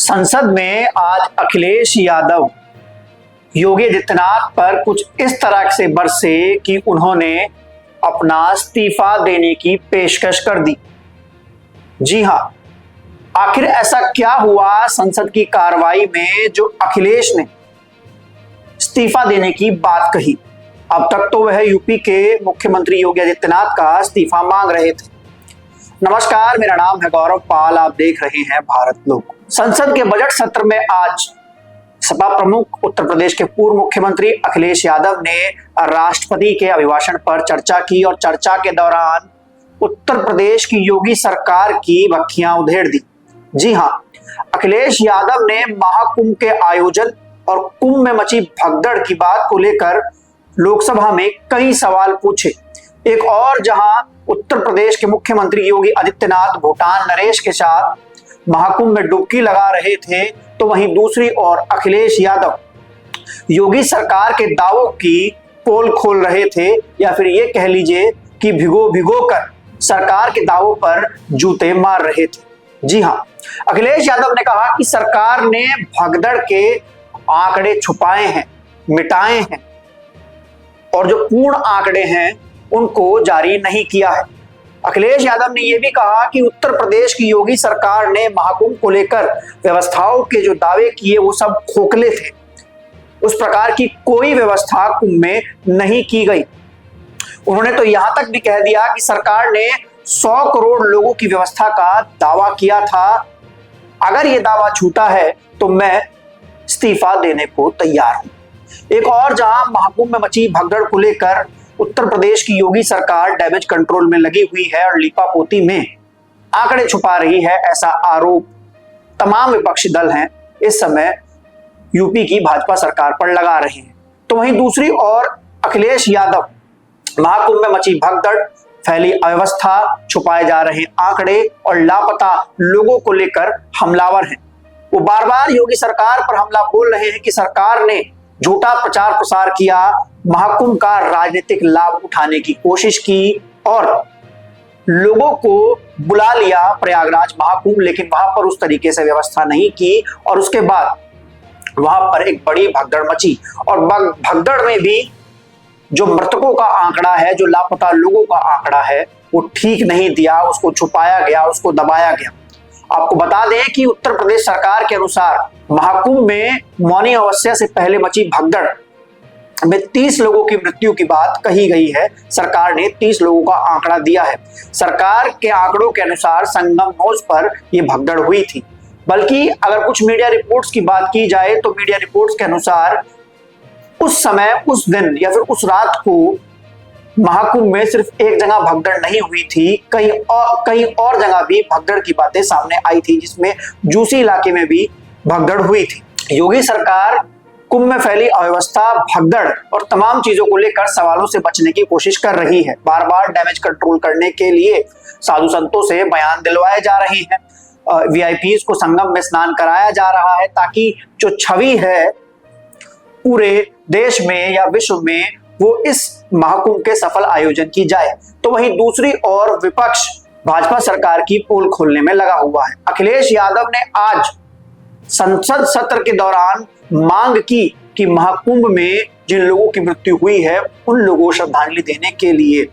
संसद में आज अखिलेश यादव योगी आदित्यनाथ पर कुछ इस तरह से बरसे कि उन्होंने अपना इस्तीफा देने की पेशकश कर दी। जी हां, आखिर ऐसा क्या हुआ संसद की कार्रवाई में जो अखिलेश ने इस्तीफा देने की बात कही। अब तक तो वह यूपी के मुख्यमंत्री योगी आदित्यनाथ का इस्तीफा मांग रहे थे। नमस्कार, मेरा नाम है गौरव पाल, आप देख रहे हैं भारत लोक। संसद के बजट सत्र में आज सपा प्रमुख उत्तर प्रदेश के पूर्व मुख्यमंत्री अखिलेश यादव ने राष्ट्रपति के अभिभाषण पर चर्चा की और चर्चा के दौरान उत्तर प्रदेश की योगी सरकार की बखियां उधेड़ दी। जी हां, अखिलेश यादव ने महाकुंभ के आयोजन और कुंभ में मची भगदड़ की बात को लेकर लोकसभा में कई सवाल पूछे। एक और जहां उत्तर प्रदेश के मुख्यमंत्री योगी आदित्यनाथ भूटान नरेश के साथ महाकुंभ में डुबकी लगा रहे थे, तो वहीं दूसरी ओर अखिलेश यादव योगी सरकार के दावों की पोल खोल रहे थे, या फिर ये कह लीजिए कि भिगो भिगो कर सरकार के दावों पर जूते मार रहे थे। जी हां, अखिलेश यादव ने कहा कि सरकार ने भगदड़ के आंकड़े छुपाए हैं, मिटाए हैं और जो पूर्ण आंकड़े हैं उनको जारी नहीं किया है। अखिलेश यादव ने यह भी कहा कि उत्तर प्रदेश की योगी सरकार ने महाकुंभ को लेकर व्यवस्थाओं के जो दावे किए वो सब खोखले थे। उस प्रकार की कोई व्यवस्था कुंभ में नहीं की गई। उन्होंने तो यहां तक भी कह दिया कि सरकार ने 100 करोड़ लोगों की व्यवस्था का दावा किया था। अगर यह दावा झूठा है तो मैं इस्तीफा देने को तैयार हूं। एक और जहां महाकुंभ में मची भगदड़ को लेकर उत्तर प्रदेश की योगी सरकार डैमेज कंट्रोल में लगी हुई है और लीपापोती में आंकड़े छुपा रही है, ऐसा आरोप तमाम विपक्षी दल हैं इस समय यूपी की भाजपा सरकार पर लगा रहे हैं। तो वहीं दूसरी ओर अखिलेश यादव महाकुंभ में मची भगदड़, फैली अव्यवस्था, छुपाए जा रहे आंकड़े और लापता लोगों को लेकर हमलावर हैं। वो बार बार योगी सरकार पर हमला बोल रहे हैं कि सरकार ने झूठा प्रचार प्रसार किया, महाकुंभ का राजनीतिक लाभ उठाने की कोशिश की और लोगों को बुला लिया प्रयागराज महाकुंभ, लेकिन वहां पर उस तरीके से व्यवस्था नहीं की और उसके बाद वहां पर एक बड़ी भगदड़ मची और भगदड़ में भी जो मृतकों का आंकड़ा है, जो लापता लोगों का आंकड़ा है, वो ठीक नहीं दिया, उसको छुपाया गया, उसको दबाया गया। आपको बता दें कि उत्तर प्रदेश सरकार के अनुसार महाकुंभ में मौनी अमावस्या से पहले मची भगदड़ में 30 लोगों की मृत्यु की बात कही गई है। सरकार ने 30 लोगों का आंकड़ा दिया है। सरकार के आंकड़ों के अनुसार संगम नोज पर यह भगदड़ हुई थी। बल्कि अगर कुछ मीडिया रिपोर्ट्स की बात की जाए तो मीडिया रिपोर्ट्स के अनुसार उस समय, उस दिन या फिर उस रात को महाकुंभ में सिर्फ एक जगह भगदड़ नहीं हुई थी, कई और जगह भी भगदड़ की बातें सामने आई थी, जिसमें जूसी इलाके में भी भगदड़ हुई थी। योगी सरकार कुंभ में फैली अव्यवस्था, भगदड़ और तमाम चीजों को लेकर सवालों से बचने की कोशिश कर रही है। बार बार डैमेज कंट्रोल करने के लिए साधु संतों से बयान दिलवाए जा रहे हैं, वीआईपीज को संगम में स्नान कराया जा रहा है, ताकि जो छवि है पूरे देश में या विश्व में वो इस महाकुंभ के सफल आयोजन की जाए। तो वहीं दूसरी ओर विपक्ष भाजपा सरकार की पोल खोलने में लगा हुआ है। अखिलेश यादव ने आज संसद सत्र के दौरान मांग की कि महाकुंभ में जिन लोगों की मृत्यु हुई है उन लोगों को श्रद्धांजलि देने के लिए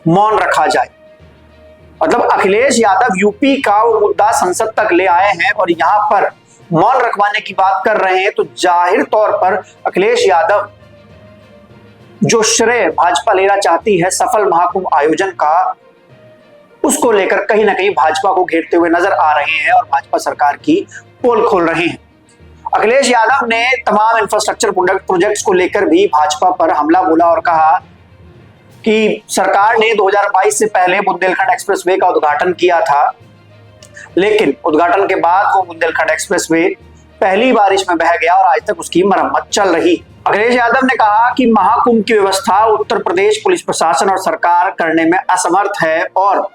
मौन रखा जाए। मतलब अखिलेश यादव यूपी का वो मुद्दा संसद तक ले आए हैं और यहां पर मौन रखवाने की बात कर रहे हैं। तो जाहिर तौर पर अखिलेश यादव जो श्रेय भाजपा लेना चाहती है सफल महाकुंभ आयोजन का, उसको लेकर कहीं ना कहीं भाजपा को घेरते हुए नजर आ रहे हैं और भाजपा सरकार की पोल खोल रहे हैं। अखिलेश यादव ने तमाम इंफ्रास्ट्रक्चर प्रोजेक्ट्स को लेकर भी भाजपा पर हमला बोला और कहा कि सरकार ने 2022 से पहले बुंदेलखंड एक्सप्रेसवे का उद्घाटन किया था, लेकिन उद्घाटन के बाद वो बुंदेलखंड एक्सप्रेसवे पहली बारिश में बह गया और आज तक उसकी मरम्मत चल रही। अखिलेश यादव ने कहा कि महाकुंभ की व्यवस्था उत्तर प्रदेश पुलिस प्रशासन और सरकार करने में असमर्थ है और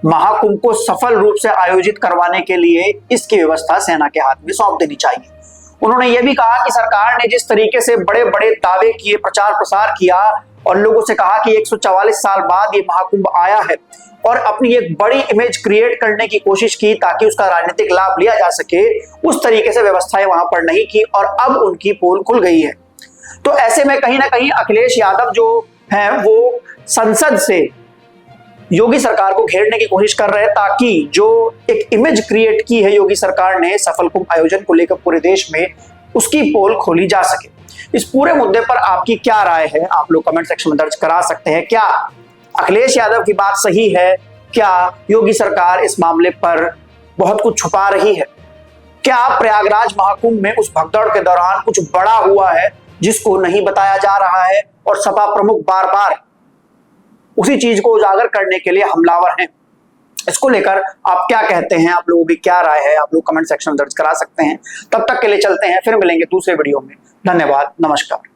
महाकुंभ को सफल रूप से आयोजित करवाने के लिए इसकी व्यवस्था सेना के हाथ में सौंप देनी चाहिए। उन्होंने यह भी कहा कि सरकार ने जिस तरीके से बड़े बड़े दावे किए, प्रचार प्रसार किया, और लोगों से कहा कि 144 साल बाद ये महाकुंभ आया है और अपनी एक बड़ी इमेज क्रिएट करने की कोशिश की ताकि उसका राजनीतिक लाभ लिया जा सके। उस तरीके से व्यवस्थाएं वहां पर नहीं की और अब उनकी पोल खुल गई है। तो ऐसे में कहीं ना कहीं अखिलेश यादव जो हैं वो संसद से योगी सरकार को घेरने की कोशिश कर रहे हैं ताकि जो एक इमेज क्रिएट की है योगी सरकार ने सफल कुंभ आयोजन को लेकर पूरे देश में, उसकी पोल खोली जा सके। इस पूरे मुद्दे पर आपकी क्या राय है, आप लोग कमेंट सेक्शन में दर्ज करा सकते हैं। क्या अखिलेश यादव की बात सही है? क्या योगी सरकार इस मामले पर बहुत कुछ छुपा रही है? क्या प्रयागराज महाकुंभ में उस भगदड़ के दौरान कुछ बड़ा हुआ है जिसको नहीं बताया जा रहा है और सपा प्रमुख बार बार उसी चीज को उजागर करने के लिए हमलावर हैं? इसको लेकर आप क्या कहते हैं, आप लोगों की क्या राय है, आप लोग कमेंट सेक्शन में दर्ज करा सकते हैं। तब तक के लिए चलते हैं, फिर मिलेंगे दूसरे वीडियो में। धन्यवाद, नमस्कार।